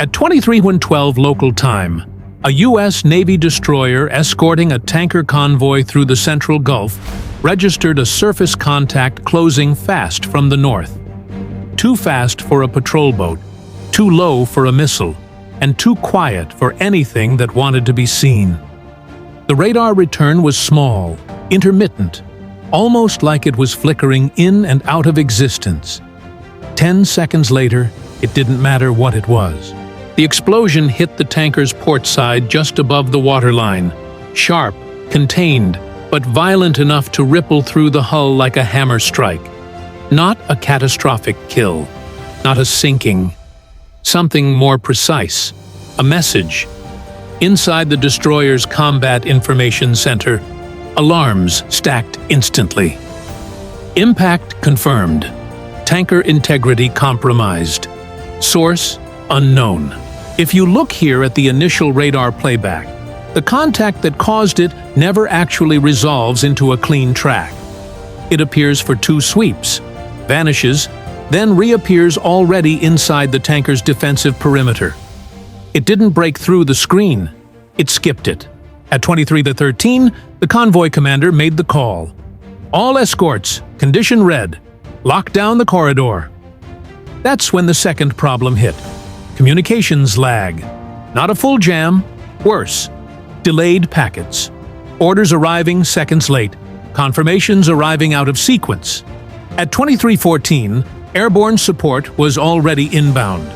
At 23:12 local time, a U.S. Navy destroyer escorting a tanker convoy through the Central Gulf registered a surface contact closing fast from the north. Too fast for a patrol boat, too low for a missile, and too quiet for anything that wanted to be seen. The radar return was small, intermittent, almost like it was flickering in and out of existence. 10 seconds later, it didn't matter what it was. The explosion hit the tanker's port side just above the waterline, sharp, contained, but violent enough to ripple through the hull like a hammer strike. Not a catastrophic kill, not a sinking. Something more precise, a message. Inside the destroyer's Combat Information Center, alarms stacked instantly. Impact confirmed. Tanker integrity compromised. Source unknown. If you look here at the initial radar playback, the contact that caused it never actually resolves into a clean track. It appears for 2 sweeps, vanishes, then reappears already inside the tanker's defensive perimeter. It didn't break through the screen, it skipped it. At 23:13, the convoy commander made the call. All escorts, condition red, lock down the corridor. That's when the second problem hit. Communications lag. Not a full jam, worse. Delayed packets. Orders arriving seconds late. Confirmations arriving out of sequence. At 23:14, airborne support was already inbound.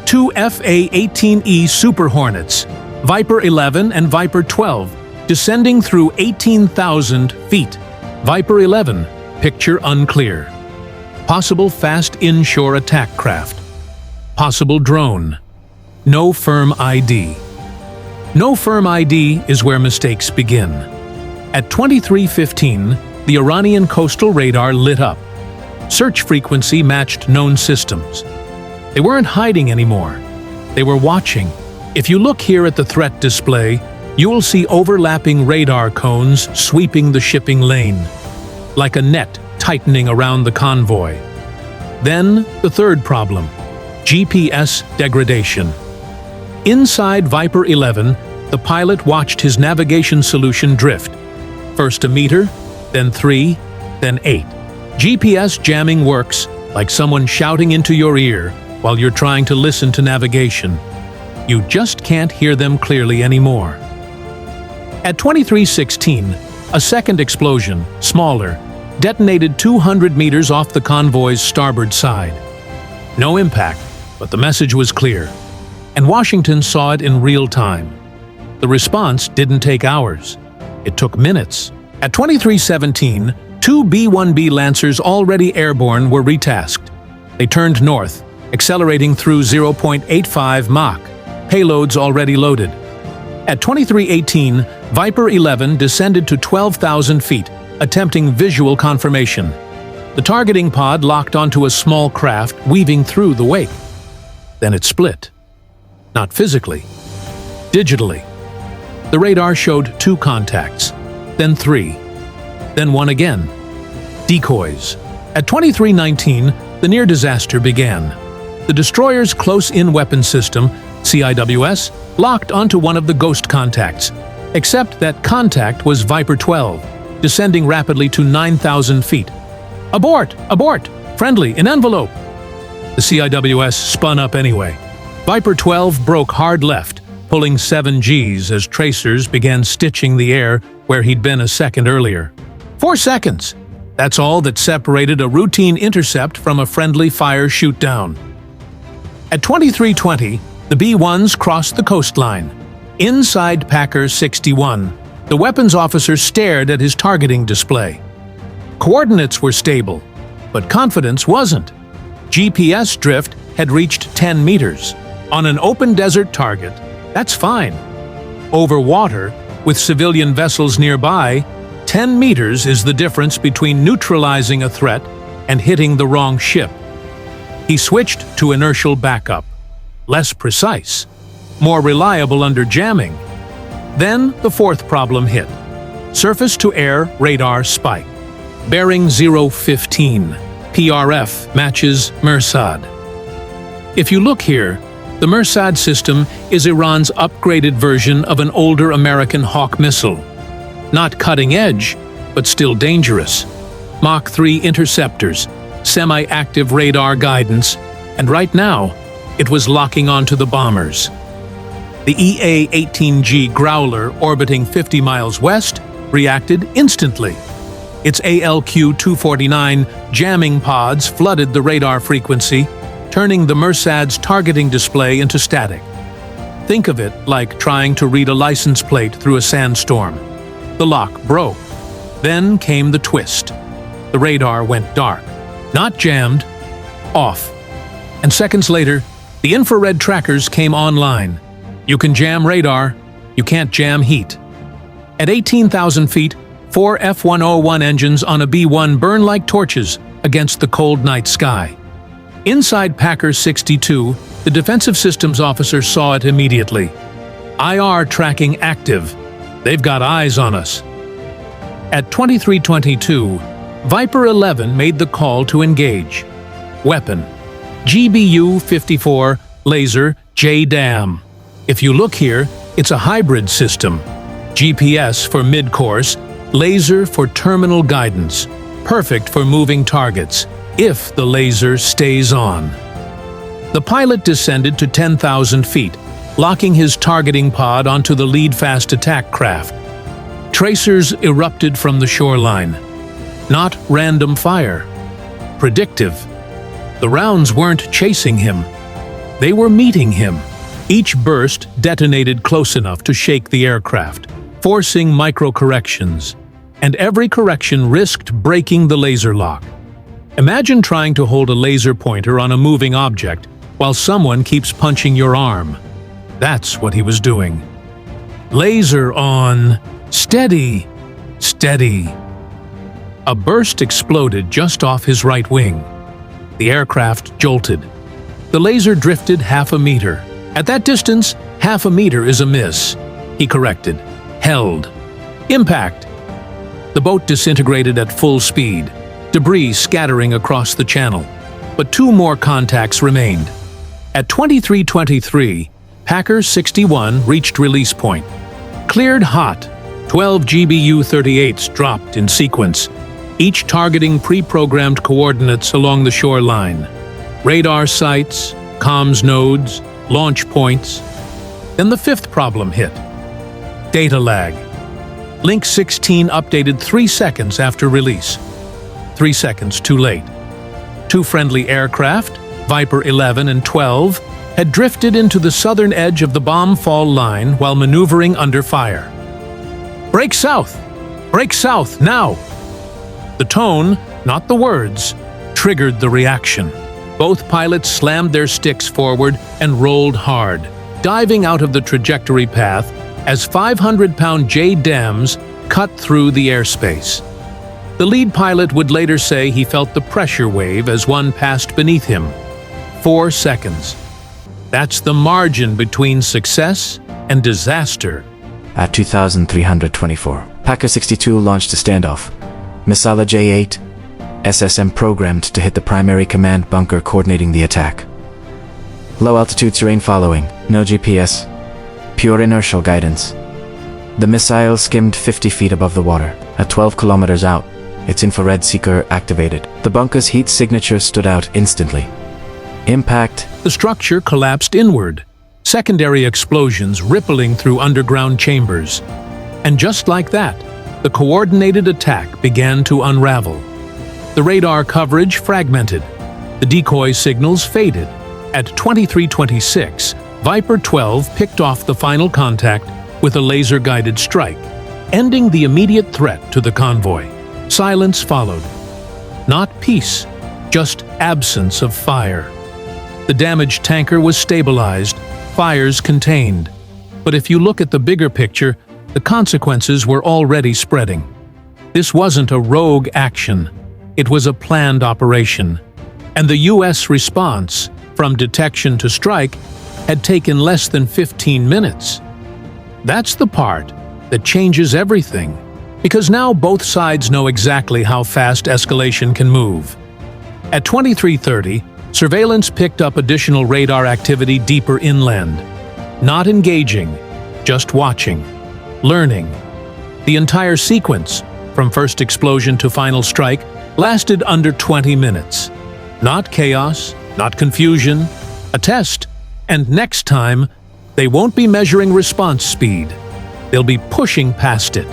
2 FA-18E Super Hornets, Viper 11 and Viper 12, descending through 18,000 feet. Viper 11, picture unclear. Possible fast inshore attack craft. Possible drone. No firm ID. No firm ID is where mistakes begin. At 23:15, the Iranian coastal radar lit up. Search frequency matched known systems. They weren't hiding anymore. They were watching. If you look here at the threat display, you will see overlapping radar cones sweeping the shipping lane, like a net tightening around the convoy. Then, the third problem, GPS degradation. Inside Viper 11, the pilot watched his navigation solution drift. First a meter, then 3, then 8. GPS jamming works like someone shouting into your ear while you're trying to listen to navigation. You just can't hear them clearly anymore. At 23:16, a second explosion, smaller, detonated 200 meters off the convoy's starboard side. No impact, but the message was clear, and Washington saw it in real time. The response didn't take hours. It took minutes. At 23:17, 2 B-1B Lancers already airborne were retasked. They turned north, accelerating through 0.85 Mach, payloads already loaded. At 23:18, Viper 11 descended to 12,000 feet, attempting visual confirmation. The targeting pod locked onto a small craft weaving through the wake. Then it split. Not physically, digitally. The radar showed 2 contacts, then 3, then 1 again. Decoys. At 23:19, the near disaster began. The destroyer's close-in weapon system, CIWS, locked onto one of the ghost contacts, except that contact was Viper 12, descending rapidly to 9,000 feet. Abort! Abort! Friendly, in envelope! The CIWS spun up anyway. Viper 12 broke hard left, pulling 7 Gs as tracers began stitching the air where he'd been a second earlier. 4 seconds! That's all that separated a routine intercept from a friendly fire shoot-down. At 23:20, the B-1s crossed the coastline. Inside Packer 61, the weapons officer stared at his targeting display. Coordinates were stable, but confidence wasn't. GPS drift had reached 10 meters. On an open desert target, that's fine. Over water, with civilian vessels nearby, 10 meters is the difference between neutralizing a threat and hitting the wrong ship. He switched to inertial backup. Less precise, more reliable under jamming. Then the fourth problem hit. Surface-to-air radar spike. Bearing 015. PRF matches Mersad. If you look here, The Mersad system is Iran's upgraded version of an older American Hawk missile. Not cutting edge, but still dangerous. Mach 3 interceptors, semi-active radar guidance, and right now, it was locking onto the bombers. The EA-18G Growler, orbiting 50 miles west, reacted instantly. Its ALQ-249 jamming pods flooded the radar frequency, turning the Mersad's targeting display into static. Think of it like trying to read a license plate through a sandstorm. The lock broke. Then came the twist. The radar went dark. Not jammed, off. And seconds later, the infrared trackers came online. You can jam radar, you can't jam heat. At 18,000 feet, 4 F-101 engines on a B-1 burn like torches against the cold night sky. Inside Packer 62, the defensive systems officer saw it immediately. IR tracking active. They've got eyes on us. At 23:22, Viper 11 made the call to engage. Weapon: GBU-54 laser JDAM. If you look here, it's a hybrid system. GPS for mid-course, laser for terminal guidance. Perfect for moving targets, if the laser stays on. The pilot descended to 10,000 feet, locking his targeting pod onto the lead fast attack craft. Tracers erupted from the shoreline. Not random fire. Predictive. The rounds weren't chasing him. They were meeting him. Each burst detonated close enough to shake the aircraft, forcing micro-corrections. And every correction risked breaking the laser lock. Imagine trying to hold a laser pointer on a moving object while someone keeps punching your arm. That's what he was doing. Laser on. Steady. Steady. A burst exploded just off his right wing. The aircraft jolted. The laser drifted half a meter. At that distance, half a meter is a miss. He corrected. Held. Impact. The boat disintegrated at full speed, debris scattering across the channel. But 2 more contacts remained. At 23:23, Packer 61 reached release point. Cleared hot. 12 GBU-38s dropped in sequence, each targeting pre-programmed coordinates along the shoreline. Radar sites, comms nodes, launch points. Then the 5th problem hit. Data lag. Link 16 updated 3 seconds after release. 3 seconds too late. 2 friendly aircraft, Viper 11 and 12, had drifted into the southern edge of the bomb fall line while maneuvering under fire. Break south! Break south, now! The tone, not the words, triggered the reaction. Both pilots slammed their sticks forward and rolled hard, diving out of the trajectory path as 500-pound JDAMs cut through the airspace. The lead pilot would later say he felt the pressure wave as one passed beneath him. 4 seconds. That's the margin between success and disaster. At 2,324, Packer 62 launched a standoff. Missile J-8, SSM programmed to hit the primary command bunker coordinating the attack. Low-altitude terrain following, no GPS, pure inertial guidance. The missile skimmed 50 feet above the water. At 12 kilometers out, its infrared seeker activated. The bunker's heat signature stood out instantly. Impact. The structure collapsed inward, secondary explosions rippling through underground chambers. And just like that, the coordinated attack began to unravel. The radar coverage fragmented. The decoy signals faded. At 23:26, Viper 12 picked off the final contact with a laser-guided strike, ending the immediate threat to the convoy. Silence followed. Not peace, just absence of fire. The damaged tanker was stabilized, fires contained. But if you look at the bigger picture, the consequences were already spreading. This wasn't a rogue action. It was a planned operation. And the U.S. response, from detection to strike, had taken less than 15 minutes. That's the part that changes everything, because now both sides know exactly how fast escalation can move. At 23:30, Surveillance picked up additional radar activity deeper inland. Not engaging, just watching, learning. The entire sequence, from first explosion to final strike, lasted under 20 minutes. Not chaos, not confusion, a test. And next time, they won't be measuring response speed. They'll be pushing past it.